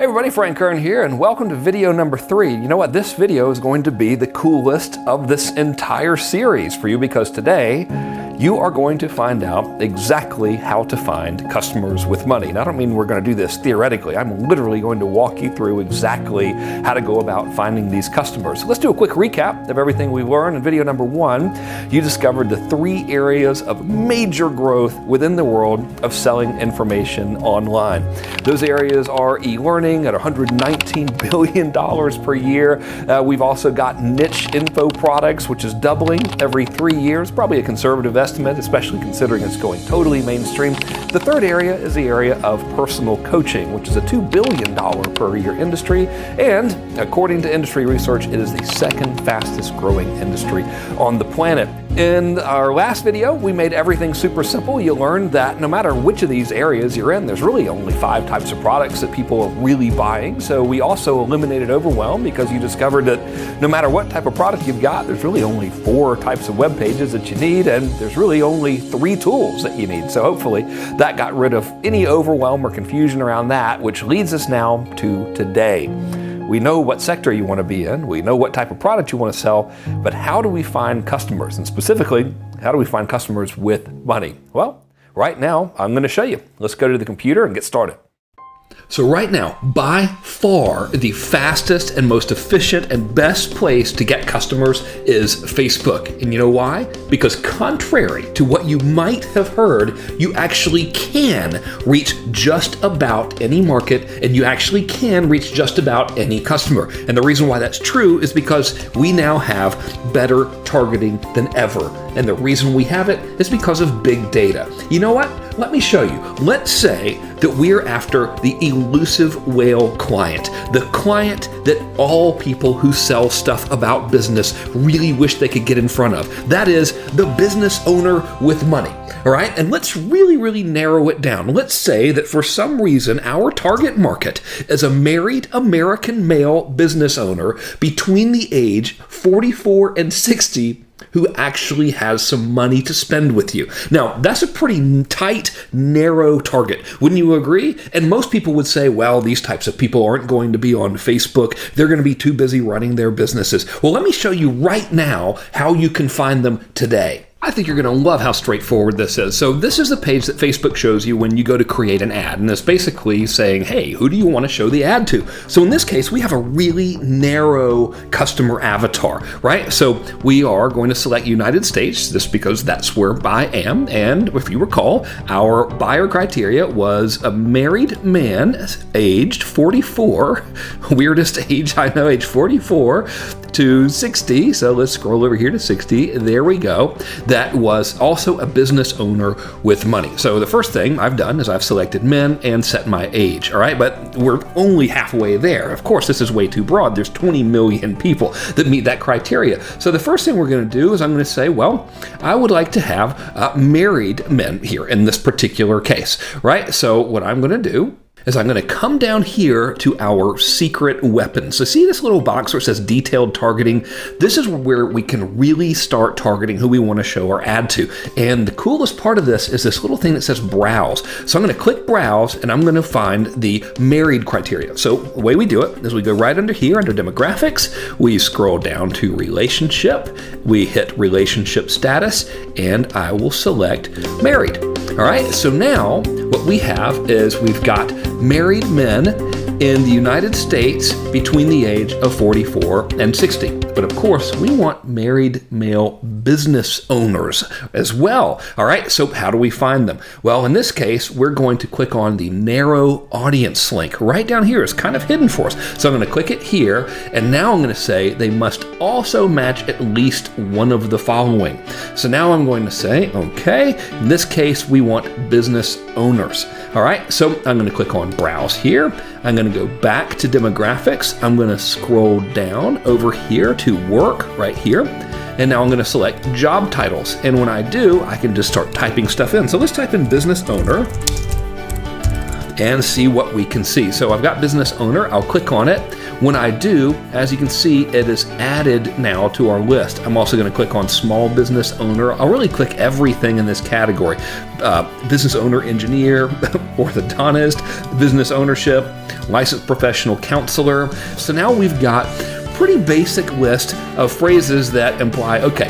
Hey everybody, Frank Kern here, and welcome to video number 3. You know what? This video is going to be the coolest of this entire series for you because today you are going to find out exactly how to find customers with money. Now, I don't mean we're going to do this theoretically. I'm literally going to walk you through exactly how to go about finding these customers. So let's do a quick recap of everything we learned. In video number 1, you discovered the 3 areas of major growth within the world of selling information online. Those areas are e-learning at $119 billion per year. We've also got niche info products, which is doubling every 3 years, probably a conservative estimate, especially considering it's going totally mainstream. The third area is the area of personal coaching, which is a $2 billion per year industry. And according to industry research, it is the second fastest growing industry on the planet. In our last video, we made everything super simple. You learned that no matter which of these areas you're in, there's really only 5 types of products that people are really buying. So we also eliminated overwhelm because you discovered that no matter what type of product you've got, there's really only 4 types of web pages that you need, and there's really only 3 tools that you need. So hopefully that got rid of any overwhelm or confusion around that, which leads us now to today. We know what sector you want to be in, we know what type of product you want to sell, but how do we find customers? And specifically, how do we find customers with money? Well, right now, I'm going to show you. Let's go to the computer and get started. So right now, by far, the fastest and most efficient and best place to get customers is Facebook. And you know why? Because contrary to what you might have heard, you actually can reach just about any market, and you actually can reach just about any customer. And the reason why that's true is because we now have better targeting than ever. And the reason we have it is because of big data. You know what? Let me show you. Let's say that we're after the elusive whale client, the client that all people who sell stuff about business really wish they could get in front of. That is the business owner with money. All right, and let's really narrow it down. Let's say that for some reason our target market is a married American male business owner between the age 44 and 60 who actually has some money to spend with you. Now, that's a pretty tight, narrow target. Wouldn't you agree? And most people would say, well, these types of people aren't going to be on Facebook. They're going to be too busy running their businesses. Well, let me show you right now how you can find them today. I think you're going to love how straightforward this is. So this is the page that Facebook shows you when you go to create an ad. And it's basically saying, hey, who do you want to show the ad to? So in this case, we have a really narrow customer avatar, right? So we are going to select United States, just because that's where I am. And if you recall, our buyer criteria was a married man, aged 44, weirdest age I know, age 44, to 60. So let's scroll over here to 60. There we go. That was also a business owner with money. So the first thing I've done is I've selected men and set my age. All right, but we're only halfway there. Of course, this is way too broad. There's 20 million people that meet that criteria. So the first thing we're going to do is I'm going to say, well, I would like to have married men here in this particular case, right? So what I'm going to do is I'm going to come down here to our secret weapon. So see this little box where it says detailed targeting? This is where we can really start targeting who we want to show our ad to. And the coolest part of this is this little thing that says browse. So I'm going to click browse and I'm going to find the married criteria. So the way we do it is we go right under here, under demographics, we scroll down to relationship, we hit relationship status, and I will select married. All right, so now what we have is we've got married men in the United States between the age of 44 and 60. But of course, we want married male business owners as well. All right, so how do we find them? Well, in this case, we're going to click on the narrow audience link right down here. It's kind of hidden for us. So I'm going to click it here, and now I'm going to say they must also match at least one of the following. So now I'm going to say, okay, in this case, we want business owners. All right, so I'm going to click on browse here. I'm going to go back to demographics. I'm going to scroll down over here to work right here. And now I'm going to select job titles. And when I do, I can just start typing stuff in. So let's type in business owner. and see what we can see. So I've got business owner, I'll click on it. When I do, as you can see, it is added now to our list. I'm also going to click on small business owner. I'll really click everything in this category. Business owner, engineer, orthodontist, business ownership, licensed professional counselor. So now we've got pretty basic list of phrases that imply, okay,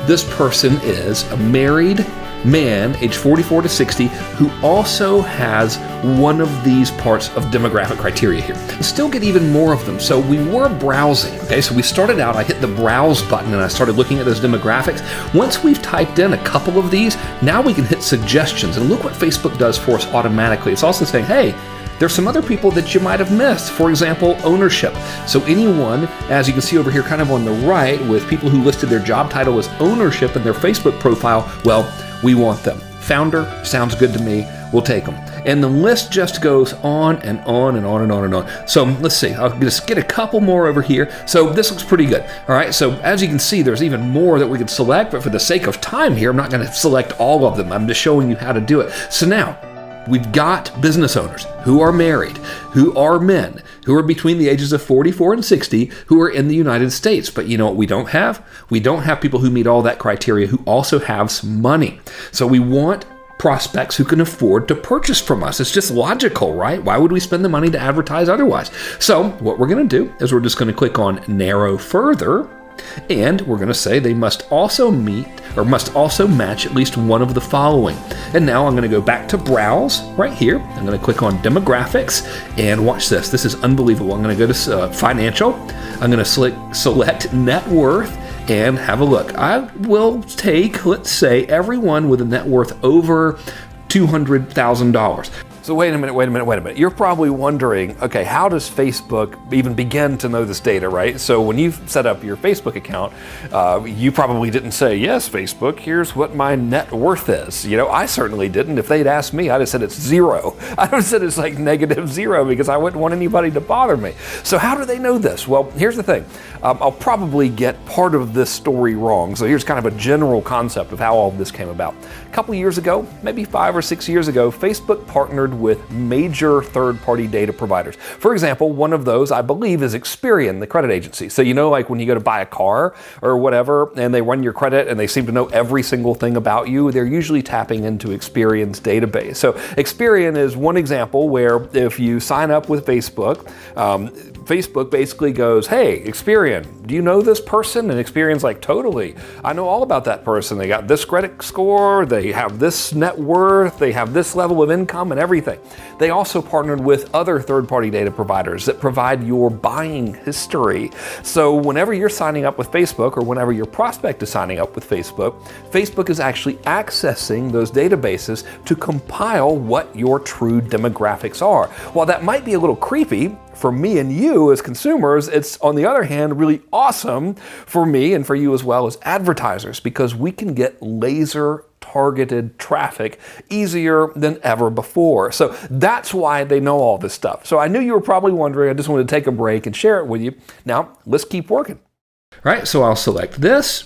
this person is a married man, age 44 to 60, who also has one of these parts of demographic criteria here. We still get even more of them. So we were browsing, okay? So we started out, I hit the browse button and I started looking at those demographics. Once we've typed in a couple of these, now we can hit suggestions, and look what Facebook does for us automatically. It's also saying, hey, there's some other people that you might have missed. For example, ownership. So anyone, as you can see over here kind of on the right, with people who listed their job title as ownership in their Facebook profile, well, we want them. Founder, sounds good to me, we'll take them. And the list just goes on and on and on and on and on. So let's see, I'll just get a couple more over here. So this looks pretty good. All right, so as you can see, there's even more that we could select, but for the sake of time here, I'm not gonna select all of them. I'm just showing you how to do it. So now, we've got business owners who are married, who are men, who are between the ages of 44 and 60, who are in the United States. But you know what we don't have? We don't have people who meet all that criteria who also have some money. So we want prospects who can afford to purchase from us. It's just logical, right? Why would we spend the money to advertise otherwise? So what we're going to do is we're just going to click on Narrow Further, and we're going to say they must also meet or must also match at least one of the following. And now I'm going to go back to Browse right here. I'm going to click on Demographics, and watch this. This is unbelievable. I'm going to go to Financial. I'm going to select Net Worth and have a look. I will take, let's say, everyone with a net worth over $200,000. So wait a minute. You're probably wondering, okay, how does Facebook even begin to know this data, right? So when you set up your Facebook account, you probably didn't say, yes, Facebook, here's what my net worth is. You know, I certainly didn't. If they'd asked me, I'd have said it's zero. I would have said it's like -0 because I wouldn't want anybody to bother me. So how do they know this? Well, here's the thing. I'll probably get part of this story wrong. So here's kind of a general concept of how all of this came about. A couple years ago, maybe 5 or 6 years ago, Facebook partnered with major third-party data providers. For example, one of those, I believe, is Experian, the credit agency. So you know, like when you go to buy a car or whatever, and they run your credit and they seem to know every single thing about you, they're usually tapping into Experian's database. So Experian is one example where if you sign up with Facebook, Facebook basically goes, hey, Experian, do you know this person? And Experian's like, totally. I know all about that person. They got this credit score, they have this net worth, they have this level of income and everything. They also partnered with other third-party data providers that provide your buying history. So whenever you're signing up with Facebook or whenever your prospect is signing up with Facebook, Facebook is actually accessing those databases to compile what your true demographics are. While that might be a little creepy for me and you as consumers, it's on the other hand really awesome for me and for you as well as advertisers, because we can get laser targeted traffic easier than ever before. So that's why they know all this stuff. So I knew you were probably wondering. I just wanted to take a break and share it with you. Now let's keep working. All right, so I'll select this.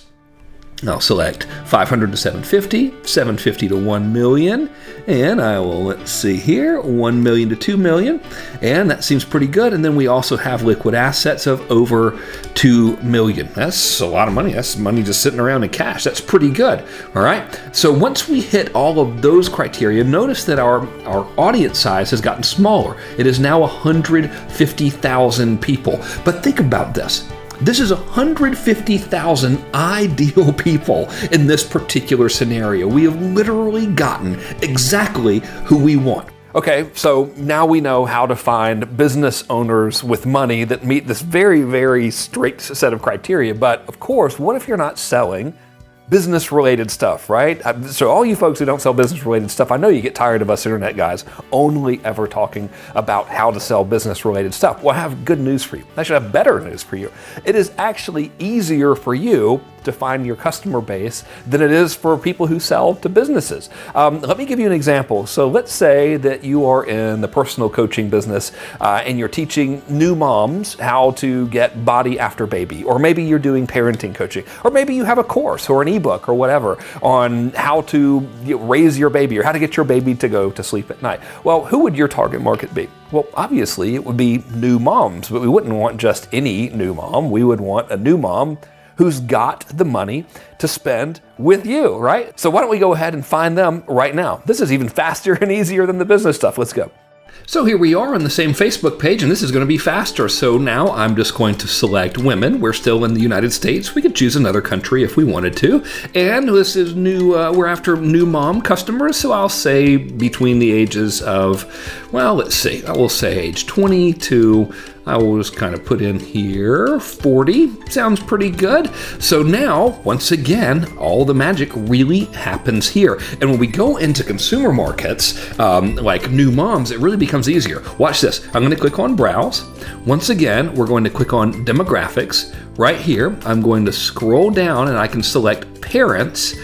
I'll select 500 to 750, 750 to 1 million, and I will, let's see here, 1 million to 2 million, and that seems pretty good. And then we also have liquid assets of over 2 million. That's a lot of money. That's money just sitting around in cash. That's pretty good. All right. So once we hit all of those criteria, notice that our audience size has gotten smaller. It is now 150,000 people. But think about this. This is 150,000 ideal people in this particular scenario. We have literally gotten exactly who we want. Okay, so now we know how to find business owners with money that meet this very, very strict set of criteria. But of course, what if you're not selling business-related stuff, right? So all you folks who don't sell business-related stuff, I know you get tired of us internet guys only ever talking about how to sell business-related stuff. Well, I have good news for you. I should have better news for you. It is actually easier for you to find your customer base than it is for people who sell to businesses. Let me give you an example. So let's say that you are in the personal coaching business and you're teaching new moms how to get body after baby, or maybe you're doing parenting coaching, or maybe you have a course or an ebook or whatever on how to raise your baby or how to get your baby to go to sleep at night. Well, who would your target market be? Well, obviously it would be new moms, but we wouldn't want just any new mom. We would want a new mom who's got the money to spend with you, right? So why don't we go ahead and find them right now? This is even faster and easier than the business stuff. Let's go. So here we are on the same Facebook page, and this is going to be faster. So now I'm just going to select women. We're still in the United States. We could choose another country if we wanted to. And this is new, we're after new mom customers. So I'll say between the ages of, well, let's see, I will say age 20 to, I will just kind of put in here 40. Sounds pretty good. So now, once again, all the magic really happens here. And when we go into consumer markets, like new moms, it really becomes easier. Watch this. I'm going to click on Browse. Once again, we're going to click on Demographics. Right here, I'm going to scroll down and I can select Parents.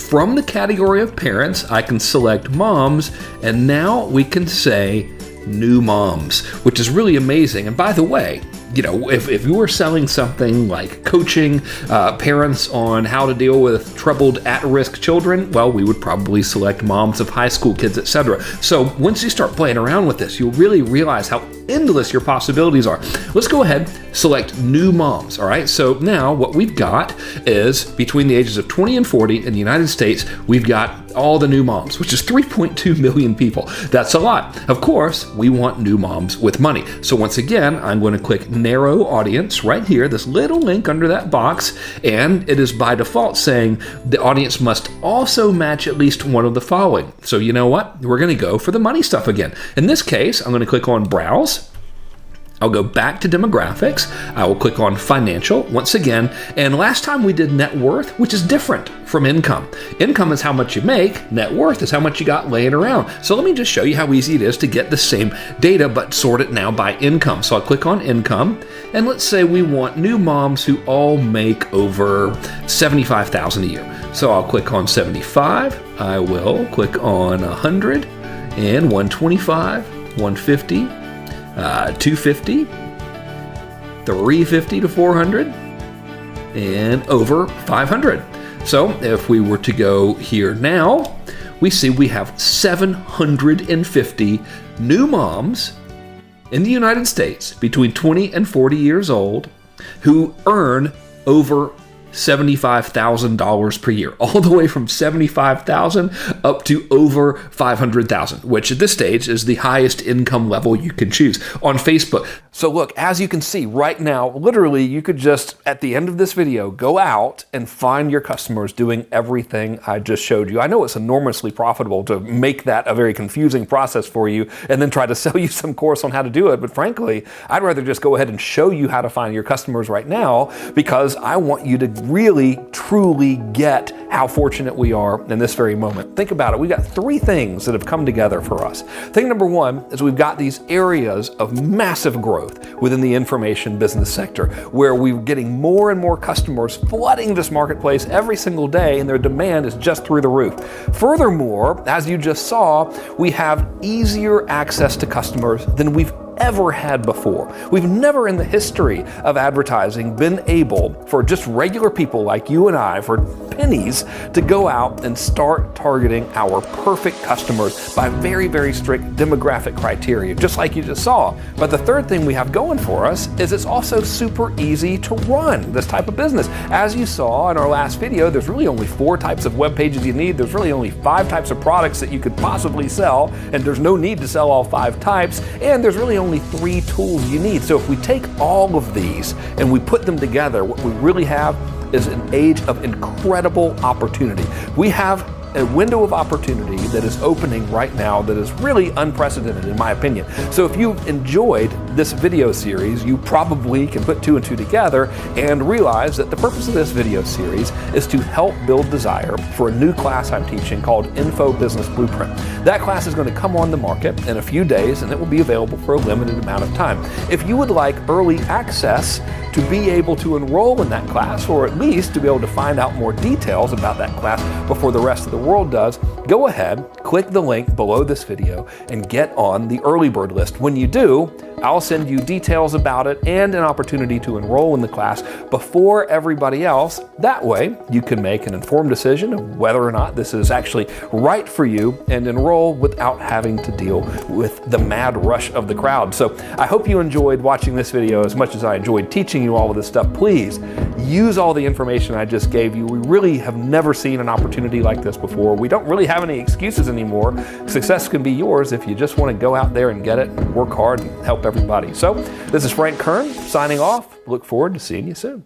From the category of Parents, I can select Moms, and now we can say new moms, which is really amazing. And by the way, you know, if you were selling something like coaching parents on how to deal with troubled at-risk children, well, we would probably select moms of high school kids, etc. So once you start playing around with this, you'll really realize how endless your possibilities are. Let's go ahead, select new moms, all right? So now what we've got is between the ages of 20 and 40 in the United States, we've got all the new moms, which is 3.2 million people. That's a lot. Of course, we want new moms with money. So once again, I'm going to click narrow audience right here, this little link under that box, and it is by default saying the audience must also match at least one of the following. So you know what? We're going to go for the money stuff again. In this case, I'm going to click on Browse. I'll go back to demographics. I will click on financial once again. And last time we did net worth, which is different from income. Income is how much you make. Net worth is how much you got laying around. So let me just show you how easy it is to get the same data, but sort it now by income. So I'll click on income. And let's say we want new moms who all make over $75,000 a year. So I'll click on 75. I will click on 100 and 125, 150. 250, 350 to 400, and over 500. So if we were to go here now, we see we have 750 new moms in the United States between 20 and 40 years old who earn over $75,000 per year, all the way from $75,000 up to over $500,000, which at this stage is the highest income level you can choose on Facebook. So look, as you can see right now, literally you could just, at the end of this video, go out and find your customers doing everything I just showed you. I know it's enormously profitable to make that a very confusing process for you and then try to sell you some course on how to do it. But frankly, I'd rather just go ahead and show you how to find your customers right now, because I want you to really, truly get how fortunate we are in this very moment. Think about it. We've got three things that have come together for us. Thing number one is we've got these areas of massive growth within the information business sector, where we're getting more and more customers flooding this marketplace every single day, and their demand is just through the roof. Furthermore, as you just saw, we have easier access to customers than we've ever had before. We've never in the history of advertising been able for just regular people like you and I, for pennies, to go out and start targeting our perfect customers by very, very strict demographic criteria, just like you just saw. But the third thing we have going for us is it's also super easy to run this type of business. As you saw in our last video, there's really only 4 types of web pages you need. There's really only 5 types of products that you could possibly sell, and there's no need to sell all 5 types, and there's really only 3 tools you need. So if we take all of these and we put them together, what we really have is an age of incredible opportunity. We have a window of opportunity that is opening right now that is really unprecedented in my opinion. So if you've enjoyed this video series, you probably can put two and two together and realize that the purpose of this video series is to help build desire for a new class I'm teaching called Info Business Blueprint. That class is going to come on the market in a few days and it will be available for a limited amount of time. If you would like early access to be able to enroll in that class, or at least to be able to find out more details about that class before the rest of the world does, go ahead, click the link below this video and get on the early bird list. When you do, I'll send you details about it and an opportunity to enroll in the class before everybody else. That way, you can make an informed decision of whether or not this is actually right for you and enroll without having to deal with the mad rush of the crowd. So I hope you enjoyed watching this video as much as I enjoyed teaching you all of this stuff. Please use all the information I just gave you. We really have never seen an opportunity like this before. We don't really have any excuses anymore. Success can be yours if you just want to go out there and get it, and work hard and help everybody. So this is Frank Kern signing off. Look forward to seeing you soon.